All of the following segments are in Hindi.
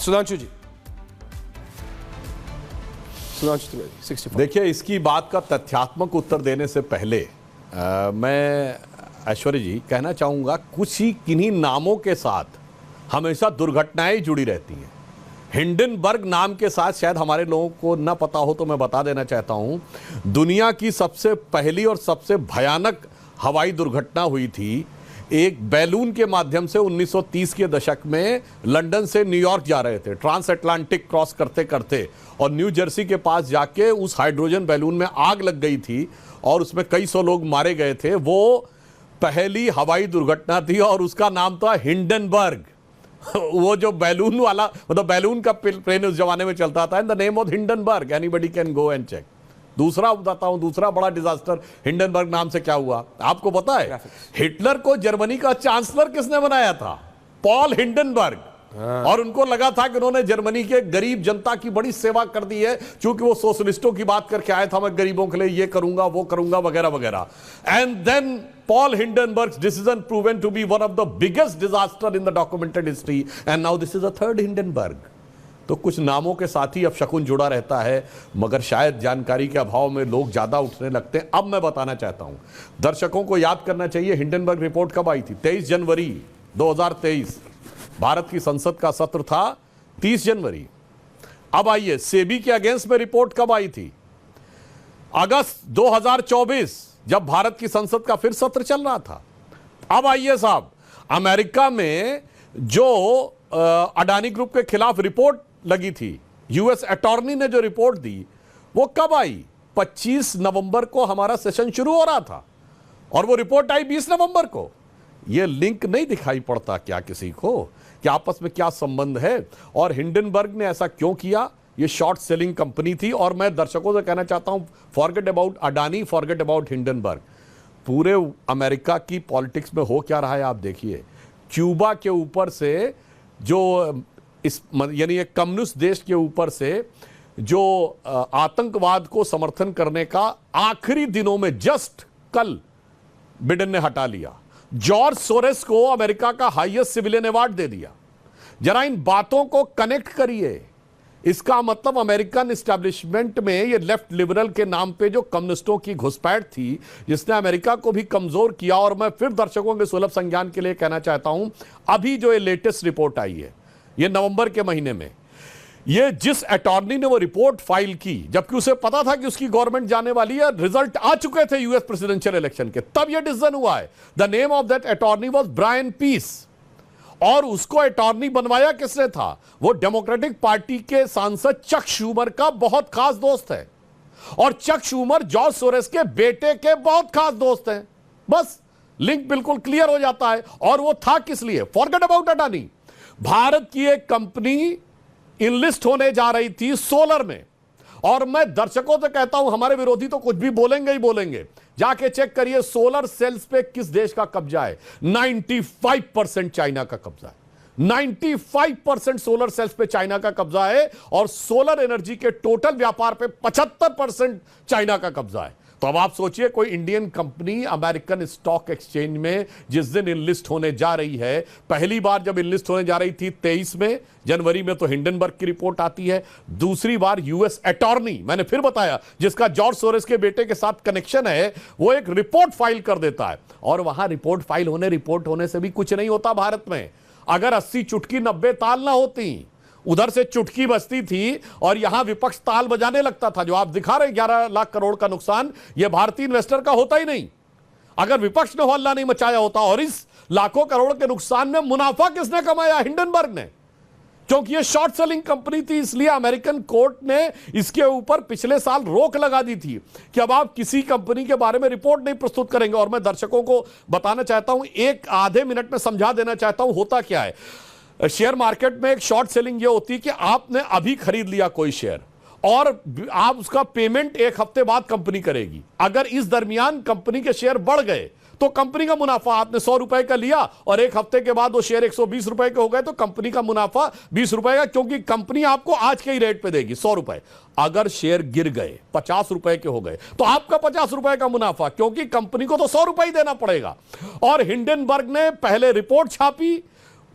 सुधांशु जी, सुधांशु त्रिवेदी 65। देखिए, इसकी बात का तथ्यात्मक उत्तर देने से पहले मैं ऐश्वर्य जी कहना चाहूंगा, कुछ ही किन्हीं नामों के साथ हमेशा दुर्घटनाएं जुड़ी रहती हैं। हिंडनबर्ग नाम के साथ शायद हमारे लोगों को ना पता हो तो मैं बता देना चाहता हूं, दुनिया की सबसे पहली और सबसे भयानक हवाई दुर्घटना हुई थी एक बैलून के माध्यम से 1930 के दशक में लंदन से न्यूयॉर्क जा रहे थे, ट्रांस अटलांटिक क्रॉस करते करते, और न्यू जर्सी के पास जाके उस हाइड्रोजन बैलून में आग लग गई थी और उसमें कई सौ लोग मारे गए थे। वो पहली हवाई दुर्घटना थी और उसका नाम था हिंडनबर्ग। वो जो बैलून वाला, मतलब बैलून का प्लेन उस जमाने में चलता था, in the name of Hindenburg, anybody can go and check. दूसरा बताता हूं, दूसरा बड़ा डिजास्टर हिंडनबर्ग नाम से क्या हुआ आपको पता है? हिटलर को जर्मनी का चांसलर किसने बनाया था? Paul Hindenburg. और उनको लगा था कि उन्होंने जर्मनी के गरीब जनता की बड़ी सेवा कर दी है, क्योंकि वो सोशलिस्टों की बात करके आया था, मैं गरीबों के लिए ये करूंगा वो करूंगा वगैरह वगैरह। And then Paul Hindenburg's decision proven to be one of the biggest disaster in the documented history, and now this is a third Hindenburg. तो कुछ नामों के साथ ही अब शकुन जुड़ा रहता है, मगर शायद जानकारी के अभाव में लोग ज्यादा उठने लगते हैं। अब मैं बताना चाहता हूं, दर्शकों को याद करना चाहिए हिंडनबर्ग रिपोर्ट कब आई थी? 23 जनवरी 2023। भारत की संसद का सत्र था 30 जनवरी। अब आइए, सेबी के अगेंस्ट में रिपोर्ट कब आई थी? अगस्त 2024, जब भारत की संसद का फिर सत्र चल रहा था। अब आइए साहब, अमेरिका में जो अडानी ग्रुप के खिलाफ रिपोर्ट लगी थी, यूएस अटॉर्नी ने जो रिपोर्ट दी, वो कब आई? 25 नवंबर को हमारा सेशन शुरू हो रहा था और वो रिपोर्ट आई 20 नवंबर को। ये लिंक नहीं दिखाई पड़ता क्या किसी को कि आपस में क्या संबंध है? और हिंडनबर्ग ने ऐसा क्यों किया? ये शॉर्ट सेलिंग कंपनी थी। और मैं दर्शकों से कहना चाहता हूं, forget about Adani, forget about Hindenburg. पूरे अमेरिका की पॉलिटिक्स में हो क्या रहा है आप देखिए। क्यूबा के ऊपर से जो इस यानी एक कम्युनिस्ट देश के ऊपर से जो आतंकवाद को समर्थन करने का आखिरी दिनों में जस्ट कल बिडेन ने हटा लिया। जॉर्ज सोरेस को अमेरिका का हाईएस्ट सिविलियन अवार्ड दे दिया। जरा इन बातों को कनेक्ट करिए। इसका मतलब अमेरिकन एस्टैब्लिशमेंट में ये लेफ्ट लिबरल के नाम पे जो कम्युनिस्टों की घुसपैठ थी, जिसने अमेरिका को भी कमजोर किया। और मैं फिर दर्शकों के सुलभ संज्ञान के लिए कहना चाहता हूं, अभी जो ये लेटेस्ट रिपोर्ट आई है, ये नवंबर के महीने में, ये जिस अटॉर्नी ने वो रिपोर्ट फाइल की, जबकि उसे पता था कि उसकी गवर्नमेंट जाने वाली है, रिजल्ट आ चुके थे यूएस प्रेसिडेंशियल इलेक्शन के, तब यह डिसीजन हुआ है। The name of that attorney was Brian Peace. और उसको अटॉर्नी बनवाया किसने था? वो डेमोक्रेटिक पार्टी के सांसद चक शूमर का बहुत खास दोस्त है। और चक शूमर जॉर्ज सोरेस के बेटे के बहुत खास दोस्त हैं। बस लिंक बिल्कुल क्लियर हो जाता है। और वो था किस लिए? Forget about Adani. भारत की एक कंपनी इनलिस्ट होने जा रही थी सोलर में। और मैं दर्शकों से कहता हूं, हमारे विरोधी तो कुछ भी बोलेंगे ही बोलेंगे, जाके चेक करिए सोलर सेल्स पे किस देश का कब्जा है। 95% चाइना का कब्जा है। 95% सोलर सेल्स पे चाइना का कब्जा है। और सोलर एनर्जी के टोटल व्यापार पे 75% चाइना का कब्जा है। तो अब आप सोचिए, कोई Indian company American stock exchange में जिस दिन इनलिस्ट होने जा रही है, पहली बार जब इनलिस्ट होने जा रही थी 23 में, जनवरी में, तो हिंडनबर्ग की रिपोर्ट आती है। दूसरी बार यूएस अटॉर्नी, मैंने फिर बताया, जिसका जॉर्ज सोरेस के बेटे के साथ कनेक्शन है, वो एक रिपोर्ट फाइल कर देता है। और वहां रिपोर्ट होने से भी कुछ नहीं होता भारत में। अगर 80 चुटकी 90 ताल ना होती, उधर से चुटकी बजती थी और यहां विपक्ष ताल बजाने लगता था। जो आप दिखा रहे 11 लाख करोड़ का नुकसान, यह भारतीय इन्वेस्टर का होता ही नहीं अगर विपक्ष ने हल्ला नहीं मचाया होता। और इस लाखों करोड़ के नुकसान में मुनाफा किसने कमाया? हिंडनबर्ग ने। क्योंकि यह शॉर्ट सेलिंग कंपनी थी, इसलिए अमेरिकन कोर्ट ने इसके ऊपर पिछले साल रोक लगा दी थी कि अब आप किसी कंपनी के बारे में रिपोर्ट नहीं प्रस्तुत करेंगे। और मैं दर्शकों को बताना चाहता हूं, एक आधे मिनट में समझा देना चाहता हूं होता क्या है। शेयर मार्केट में एक शॉर्ट सेलिंग ये होती है कि आपने अभी खरीद लिया कोई शेयर और आप उसका पेमेंट एक हफ्ते बाद कंपनी करेगी। अगर इस दरमियान कंपनी के शेयर बढ़ गए तो कंपनी का मुनाफा, आपने 100 रुपए का लिया और एक हफ्ते के बाद वो शेयर 120 रुपए के हो गए, तो कंपनी का मुनाफा 20 रुपए का, क्योंकि कंपनी आपको आज के ही रेट पे देगी 100 रुपए। अगर शेयर गिर गए 50 रुपए के हो गए तो आपका 50 रुपए का मुनाफा, क्योंकि कंपनी को तो 100 रुपए ही देना पड़ेगा। और हिंडनबर्ग ने पहले रिपोर्ट छापी,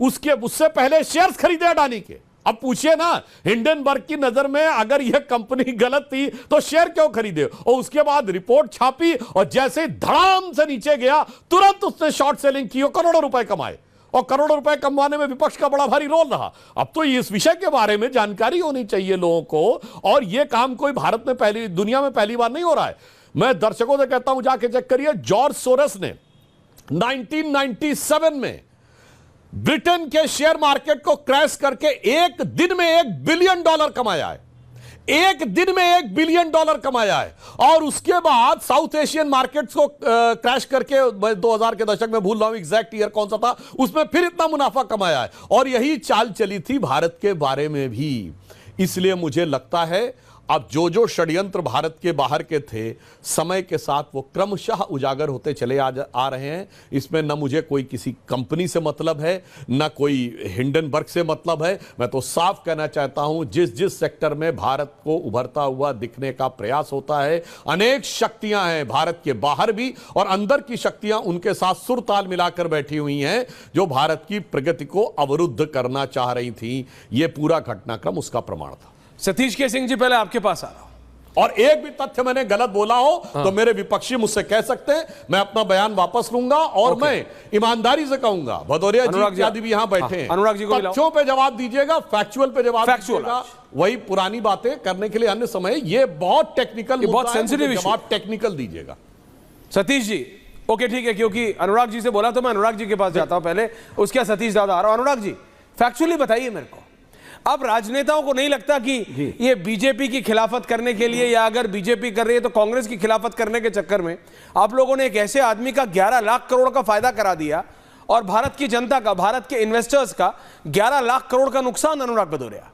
उससे पहले शेयर्स खरीदे अडानी के। अब पूछिए ना, हिंडनबर्ग की नजर में अगर यह कंपनी गलत थी तो शेयर क्यों खरीदे, और उसके बाद रिपोर्ट छापी और जैसे धड़ाम से नीचे गया तुरंत उसने शॉर्ट सेलिंग की और करोड़ों रुपए कमाए, और करोड़ों रुपए कमाने में विपक्ष का बड़ा भारी रोल रहा। अब तो इस विषय के बारे में जानकारी होनी चाहिए लोगों को, और यह काम कोई भारत में दुनिया में पहली बार नहीं हो रहा है। मैं दर्शकों से कहता हूं जाके चेक करिए, जॉर्ज सोरस ने 1997 में ब्रिटेन के शेयर मार्केट को क्रैश करके एक दिन में $1 बिलियन कमाया है, एक दिन में $1 बिलियन कमाया है। और उसके बाद साउथ एशियन मार्केट्स को क्रैश करके 2000 के दशक में, भूल रहा हूं एग्जैक्ट ईयर कौन सा था, उसमें फिर इतना मुनाफा कमाया है। और यही चाल चली थी भारत के बारे में भी। इसलिए मुझे लगता है अब जो षड्यंत्र भारत के बाहर के थे, समय के साथ वो क्रमशः उजागर होते चले आ रहे हैं। इसमें न मुझे कोई किसी कंपनी से मतलब है, न कोई हिंडनबर्ग से मतलब है। मैं तो साफ कहना चाहता हूं, जिस सेक्टर में भारत को उभरता हुआ दिखने का प्रयास होता है, अनेक शक्तियां हैं भारत के बाहर भी और अंदर की शक्तियां उनके साथ सुर ताल मिलाकर बैठी हुई हैं, जो भारत की प्रगति को अवरुद्ध करना चाह रही थी। यह पूरा घटनाक्रम उसका प्रमाण था। सतीश के सिंह जी, पहले आपके पास आ रहा हूं। और एक भी तथ्य मैंने गलत बोला हो तो मेरे विपक्षी मुझसे कह सकते हैं, मैं अपना बयान वापस लूंगा। और मैं ईमानदारी से कहूंगा, भदौरिया जी इत्यादि भी यहां बैठे हैं, अनुराग जी को तथ्यों पे जवाब दीजिएगा, फैक्चुअल पे जवाब दीजिएगा। वही पुरानी बातें करने के लिए अन्य समय, ये बहुत टेक्निकल, बहुत सेंसिटिव जवाब टेक्निकल दीजिएगा। सतीश जी, ओके ठीक है, क्योंकि अनुराग जी से बोला तो मैं अनुराग जी के पास जाता हूं पहले, उसके सतीश दादा आ रहा हूं। अनुराग जी, फैक्चुअली बताइए मेरे को, अब राजनेताओं को नहीं लगता कि ये बीजेपी की खिलाफत करने के लिए, या अगर बीजेपी कर रही है तो कांग्रेस की खिलाफत करने के चक्कर में आप लोगों ने एक ऐसे आदमी का 11 लाख करोड़ का फायदा करा दिया, और भारत की जनता का, भारत के इन्वेस्टर्स का 11 लाख करोड़ का नुकसान, अनुराग भदौरिया।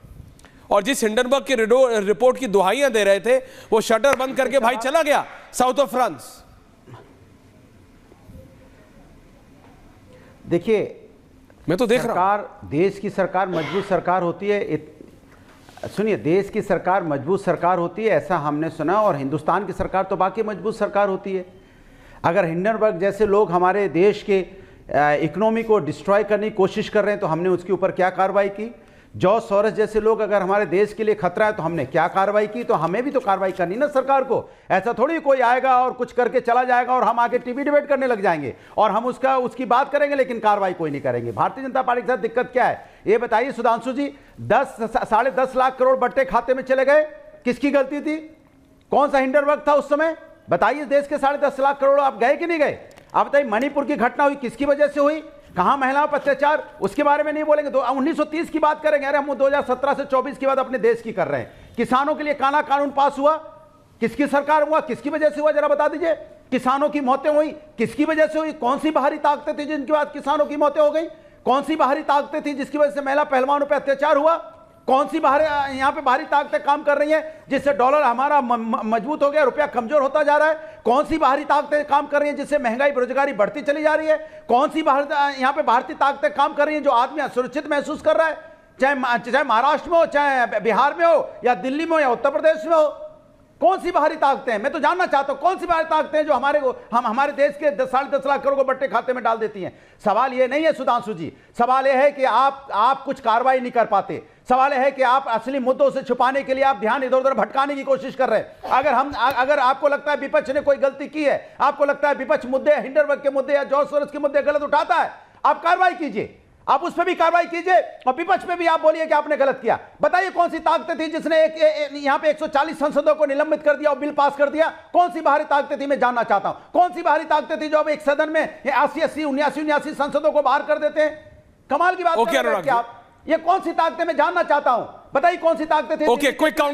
और जिस हिंडनबर्ग की रिपोर्ट की दुहाइयां दे रहे थे, वो शटर बंद करके भाई चला गया साउथ ऑफ फ्रांस। देखिए, मैं तो देख रहा हूं, देश की सरकार मजबूत सरकार होती है। सुनिए, देश की सरकार मजबूत सरकार होती है, ऐसा हमने सुना, और हिंदुस्तान की सरकार तो बाकी मजबूत सरकार होती है। अगर हिंडनबर्ग जैसे लोग हमारे देश के इकोनॉमी को डिस्ट्रॉय करने की कोशिश कर रहे हैं तो हमने उसके ऊपर क्या कार्रवाई की? जॉर्ज सोरस जैसे लोग अगर हमारे देश के लिए खतरा है तो हमने क्या कार्रवाई की? तो हमें भी तो कार्रवाई करनी ना सरकार को। ऐसा थोड़ी कोई आएगा और कुछ करके चला जाएगा और हम आगे टीवी डिबेट करने लग जाएंगे और हम उसकी बात करेंगे लेकिन कार्रवाई कोई नहीं करेंगे। भारतीय जनता पार्टी के साथ दिक्कत क्या है ये बताइए सुधांशु जी। 10-10.5 लाख करोड़ बट्टे खाते में चले गए, किसकी गलती थी? कौन सा हिंडनबर्ग था उस समय? बताइए, देश के 10.5 लाख करोड़ आप गए कि नहीं गए? आप बताइए, मणिपुर की घटना हुई किसकी वजह से हुई? कहां महिलाओं पर अत्याचार, उसके बारे में नहीं बोलेंगे तो 1930 की बात करेंगे। अरे हम 2017 से 24 की बात अपने देश की कर रहे हैं। किसानों के लिए काला कानून पास हुआ, किसकी सरकार हुआ, किसकी वजह से हुआ जरा बता दीजिए। किसानों की मौतें हुई, किसकी वजह से हुई? कौन सी बाहरी ताकतें थी जिनके बाद किसानों की मौतें हो गई? कौन सी बाहरी ताकतें थी जिसकी वजह से महिला पहलवानों पर अत्याचार हुआ? कौन सी यहाँ पे बाहरी ताकतें काम कर रही हैं जिससे डॉलर हमारा मजबूत हो गया, रुपया कमजोर होता जा रहा है? कौन सी बाहरी ताकतें काम कर रही हैं जिससे महंगाई बेरोजगारी बढ़ती चली जा रही है? कौन सी यहाँ पे भारतीय ताकतें काम कर रही हैं जो आदमी असुरक्षित महसूस कर रहा है, चाहे महाराष्ट्र में हो, चाहे बिहार में हो, या दिल्ली में हो, या उत्तर प्रदेश में हो? कौन सी बाहरी ताकतें हैं? मैं तो जानना चाहता हूं कौन सी बाहरी ताकतें हैं जो हमारे देश के 10-10.5 लाख करोड़ को बट्टे खाते में डाल देती हैं। सवाल ये नहीं है सुधांशु जी, सवाल यह है कि आप कुछ कार्रवाई नहीं कर पाते। सवाल यह है कि आप असली मुद्दों से छुपाने के लिए आप ध्यान इधर उधर भटकाने की कोशिश कर रहे हैं। अगर आपको लगता है विपक्ष ने कोई गलती की है, आपको लगता है विपक्ष मुद्दे, हिंडनबर्ग के मुद्दे या जॉर्ज सोरस के मुद्दे गलत उठाता है, आप कार्रवाई कीजिए, आप उस पर भी कार्रवाई कीजिए और विपक्ष पे भी आप बोलिए कि आपने गलत किया। बताइए कौन सी ताकतें थी जिसने यहां पे 140 सांसदों को निलंबित कर दिया और बिल पास कर दिया? कौन सी बाहरी ताकतें थी? मैं जानना चाहता हूं कौन सी बाहरी ताकतें थी जो अब एक सदन में 80-80, 79-79 सांसदों को बाहर कर देते हैं? कमाल की बात। ओके अनुराग, ये कौन सी ताकतें? मैं जानना चाहता हूं, बताइए कौन सी ताकतें थी? Okay, quick counter